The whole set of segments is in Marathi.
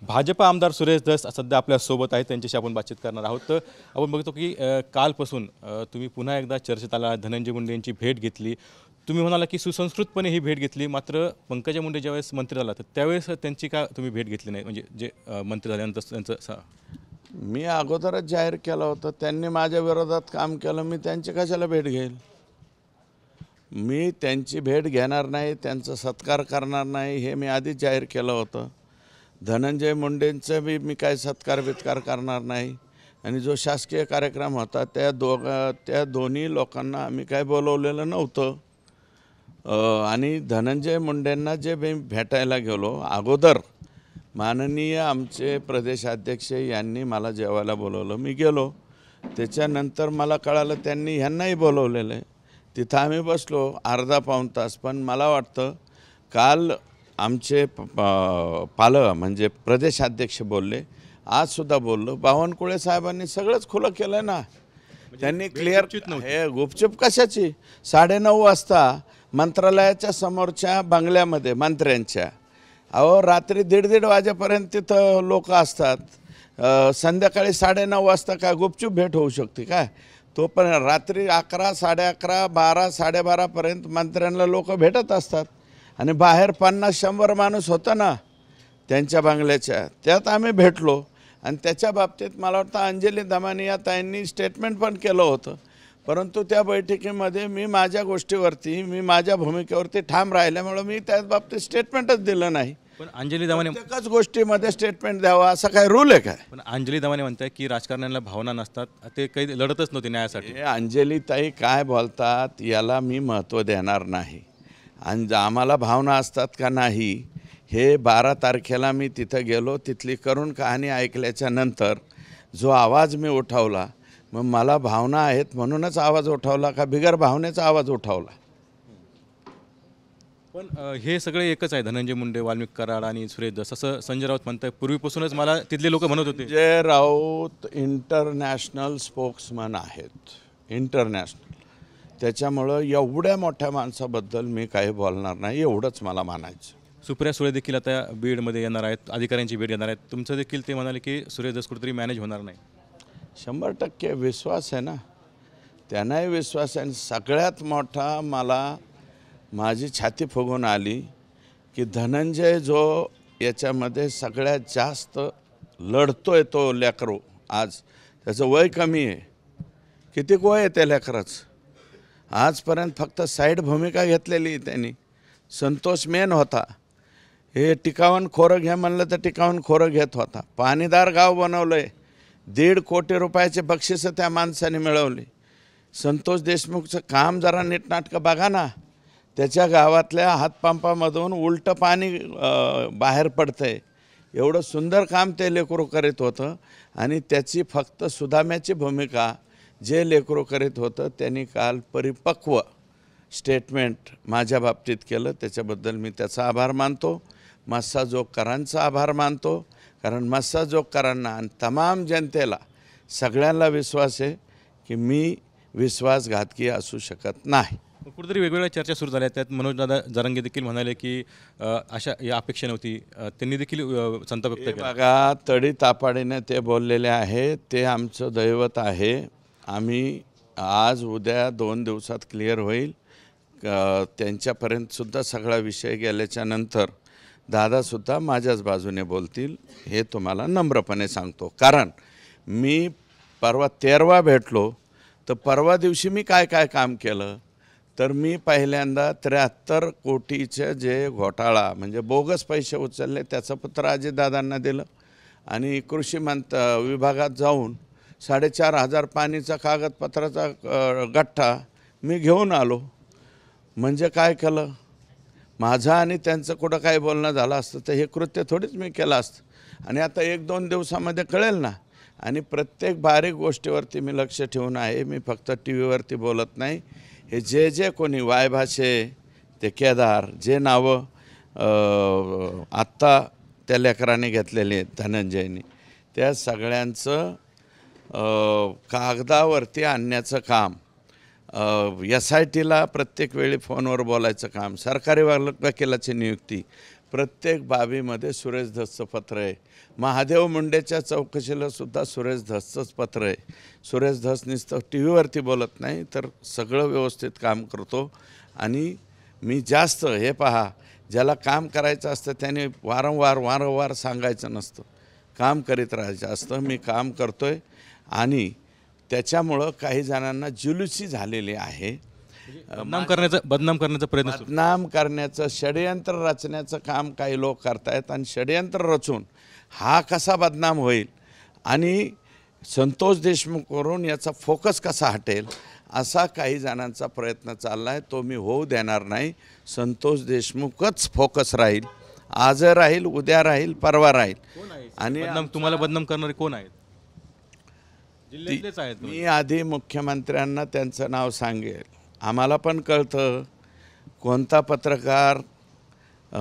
भाजप आमदार सुरेश धस सध्या आपल्या सोबत आहेत, त्यांच्याशी आपण बातचीत करणार आहोत। तर आपण बघतो की कालपासून तुम्ही पुन्हा एकदा चर्चेत आला, धनंजय मुंडे यांची भेट घेतली। तुम्ही म्हणाला की सुसंस्कृतपणे ही भेट घेतली, मात्र पंकजा मुंडे ज्यावेळेस मंत्री झाला तर त्यावेळेस त्यांची का तुम्ही भेट घेतली नाही? म्हणजे जे मंत्री झाल्यानंतर त्यांचं मी अगोदरच जाहीर केलं होतं, त्यांनी माझ्या विरोधात काम केलं, मी त्यांची कशाला भेट घेईल? मी त्यांची भेट घेणार नाही, त्यांचा सत्कार करणार नाही, हे मी आधीच जाहीर केलं होतं। धनंजय मुंडेंचं मी काय सत्कार बित्कार करणार नाही। आणि जो शासकीय कार्यक्रम होता त्या दोन्ही लोकांना आम्ही काय बोलवलेलं नव्हतं। आणि धनंजय मुंडेंना जे मी भेटायला गेलो अगोदर, माननीय आमचे प्रदेशाध्यक्ष यांनी मला जेवायला बोलवलं, मी गेलो। त्याच्यानंतर मला कळालं त्यांनी ह्यांनाही बोलवलेलं आहे। तिथं आम्ही बसलो अर्धा पाऊण तास। पण मला वाटतं काल आमचे म्हणजे प्रदेशाध्यक्ष बोलले, आजसुद्धा बोललो, बावनकुळे साहेबांनी सगळंच खुलं केलं ना। त्यांनी क्लिअर, हे गुपचूप कशाची? 9:30 वाजता मंत्रालयाच्या समोरच्या बंगल्यामध्ये मंत्र्यांच्या, अहो रात्री 1:30 वाजेपर्यंत तिथं लोक असतात। संध्याकाळी 9:30 वाजता काय गुपचूप भेट होऊ शकते काय? तो पण रात्री 11, 11:30, 12, 12:30पर्यंत मंत्र्यांना लोक भेटत असतात। आणि बाहेर 50-100 माणूस होता ना त्यांच्या बंगल्याच्या, त्यात आम्ही भेटलो। आणि त्याच्या बाबतीत मला वाटतं अंजली दमानी या ताईंनी स्टेटमेंट पण केलं होतं। परंतु त्या बैठकीमध्ये मी माझ्या गोष्टीवरती, मी माझ्या भूमिकेवरती ठाम राहिल्यामुळे मी त्या बाबतीत स्टेटमेंटच दिलं नाही। पण अंजली दमाने प्रत्येकच गोष्टीमध्ये स्टेटमेंट द्यावा असा काय रूल आहे काय? पण अंजली दमाने म्हणताय की राजकारण्यांना भावना नसतात, ते काही लढतच नव्हते न्यायासाठी। हे अंजली ताई काय बोलतात याला मी महत्त्व देणार नाही। आणि आम्हाला भावना असतात का नाही हे 12 तारखेला मी तिथं गेलो, तिथली करुण कहाणी ऐकल्याच्या नंतर जो आवाज मी उठवला, मग मला भावना आहेत म्हणूनच आवाज उठवला का बिगर भावनेचा आवाज उठवला? पण हे सगळे एकच आहे, धनंजय मुंडे, वाल्मिक कराड आणि सुरेश धस, असं संजय राऊत म्हणताय। पूर्वीपासूनच मला तिथले लोक म्हणत होते। संजय राऊत इंटरनॅशनल स्पोक्समन आहेत, इंटरनॅशनल। त्याच्यामुळं एवढ्या मोठ्या माणसाबद्दल मी काही बोलणार नाही, एवढंच मला मानायचं। सुप्रिया सुळे देखील आता बीडमध्ये येणार आहेत, अधिकाऱ्यांची भेट घेणार आहेत। तुमचं देखील ते म्हणाले की सुरेश धस कुठेतरी मॅनेज होणार नाही। 100% विश्वास आहे ना, त्यांनाही विश्वास आहे। सगळ्यात मोठा मला माझी छाती फुगून आली की धनंजय जो याच्यामध्ये सगळ्यात जास्त लढतोय तो लेकरू, आज त्याचं वय कमी आहे। किती वय आहे त्या लेकराचं? आजपर्यंत फक्त साईड भूमिका घेतलेली त्यांनी। संतोष मेन होता, हे टिकावून खोरं घ्या म्हणलं तर टिकावून खोरं घेत होता। पाणीदार गाव बनवलं आहे, 1.5 कोटी रुपयाचे बक्षिसं त्या माणसाने मिळवली। संतोष देशमुखचं काम जरा नीटनाटकं बघा ना, त्याच्या गावातल्या हातपंपामधून उलटं पाणी बाहेर पडतं आहे। एवढं सुंदर काम ते लेकरू करीत होतं। आणि त्याची फक्त सुदाम्याची भूमिका जे लेकरू करीत होतं त्यांनी काल परिपक्व स्टेटमेंट माझ्या बाबतीत केलं, त्याच्याबद्दल मी त्याचा आभार मानतो। मस्साजोगकरांचा आभार मानतो, कारण मस्साजोगकरांना आणि तमाम जनतेला सगळ्यांना विश्वास आहे की मी विश्वासघातकी असू शकत नाही। कुठेतरी वेगवेगळ्या चर्चा सुरू झाल्या, त्यात मनोजदादा जरांगे देखील म्हणाले की अशा या अपेक्षा नव्हती, त्यांनी देखील संताप व्यक्त केला। बघा, तडीतापाडीने ते बोललेले आहे, ते आमचं दैवत आहे। आम्ही आज उद्या 2 दिवसात क्लिअर होईल। त्यांच्यापर्यंतसुद्धा सगळा विषय गेल्याच्या नंतर दादासुद्धा माझ्याच बाजूने बोलतील, हे तुम्हाला नम्रपणे सांगतो। कारण मी परवा 13वा भेटलो, तर परवा दिवशी मी काय काय काम केलं, तर मी पहिल्यांदा 73 कोटीचे जे घोटाळा म्हणजे बोगस पैसे उचलले त्याचं पत्र अजितदादांना दिलं। आणि कृषी विभागात जाऊन 4,500 पाणीचा कागदपत्राचा गठ्ठा मी घेऊन आलो। म्हणजे काय केलं, माझं आणि त्यांचं कुठं काय बोलणं झालं असतं तर हे कृत्य थोडीच मी केलं असतं। आणि आता 1-2 दिवसामध्ये कळेल ना। आणि प्रत्येक बारीक गोष्टीवरती मी लक्ष ठेवून आहे, मी फक्त टीव्हीवरती बोलत नाही। हे जे कोणी वायभाषे, ते केदार, जे नावं आत्ता त्या लेकराने घेतलेली आहेत धनंजयनी, त्या सगळ्यांचं कागदावरती आणण्याचं काम, SITला प्रत्येक वेळी फोनवर बोलायचं काम, सरकारी वकिलाची नियुक्ती, प्रत्येक बाबीमध्ये सुरेश धसचं पत्र आहे. महादेव मुंडेच्या चौकशीला सुद्धा सुरेश धसचंच पत्र आहे. सुरेश धस नुसतं टी व्हीवरती बोलत नाही, तर सगळं व्यवस्थित काम करतो. आणि मी जास्त हे पहा, ज्याला काम करायचं असतं त्याने वारंवार सांगायचं नसतं, काम करीत राहायचं असतं. मी काम करतो आहे आणि त्याच्यामुळं काही जणांना जुलूसी झालेली आहे. बदनाम करण्याचा प्रयत्न सुरू. बदनाम करण्याचं षडयंत्र रचण्याचं काम काही लोक करतायत आणि षडयंत्र रचून हा कसा बदनाम होईल आणि संतोष देशमुखवरून याचा फोकस कसा हटेल असा काही जणांचा प्रयत्न चालला आहे. तो मी होऊ देणार नाही. संतोष देशमुखच फोकस राहील. आज राहील, उद्या राहील, परवा राहील. आणि तुम्हाला बदनाम करणारे कोण आहेत? जिल्ह्यातलेच आहेत. मी आधी मुख्यमंत्र्यांना त्यांचं नाव सांगेल. आम्हाला पण कळतं कोणता पत्रकार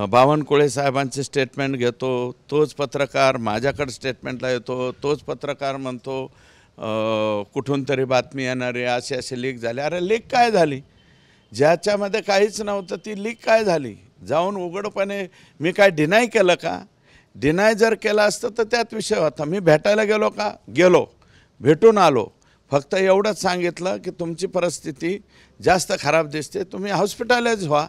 बावनकुळे साहेबांचे स्टेटमेंट घेतो, तोच पत्रकार माझ्याकडे स्टेटमेंटला येतो, तोच पत्रकार म्हणतो कुठून तरी बातमी येणार आहे, असे लीक झाले. अरे लीक काय झाली? ज्याच्यामध्ये काहीच नव्हतं ती लीक काय झाली? जाऊन उघडपणे मी काय डिनाय केलं का? डिनाय जर केलं असतं तर त्यात विषय होता. मी भेटायला गेलो का? गेलो, भेटून आलो. फक्त एवढंच सांगितलं की तुमची परिस्थिती जास्त खराब दिसते, तुम्ही हॉस्पिटलाइज व्हा.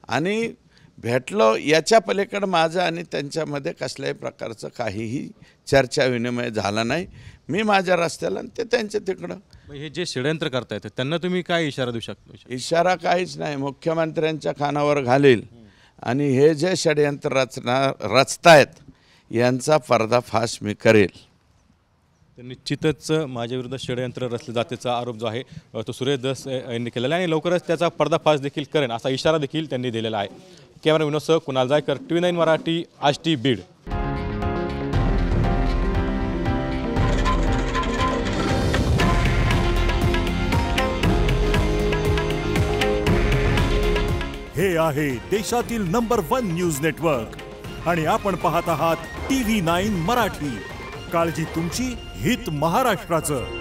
आणि भेटलो. याच्या पलीकडं माझं आणि त्यांच्यामध्ये कसल्याही प्रकारचं काहीही चर्चा विनिमय झाला नाही. मी माझ्या रस्त्याला आणि ते त्यांच्या तिकडं. हे जे षडयंत्र करतायत त्यांना तुम्ही काय इशारा देऊ शकता? इशारा काहीच नाही, मुख्यमंत्र्यांच्या कानावर घालील आणि हे जे षडयंत्र रचतायत यांचा पर्दाफाश मी करेल. तर निश्चितच माझ्याविरुद्ध षडयंत्र रचले जातेचा आरोप जो आहे तो सुरेश धस यांनी केलेला आहे आणि लवकरच त्याचा पर्दाफाश देखील करेन असा इशारा देखील त्यांनी दिलेला आहे. कॅमेरा विनोदसह कुणाल जायकर, TV9 मराठी, आष्टी, बीड. हे आहे देशातील नंबर 1 न्यूज नेटवर्क आणि आपण पाहत आहात TV9 मराठी. काळजी तुमची, हित महाराष्ट्राचं.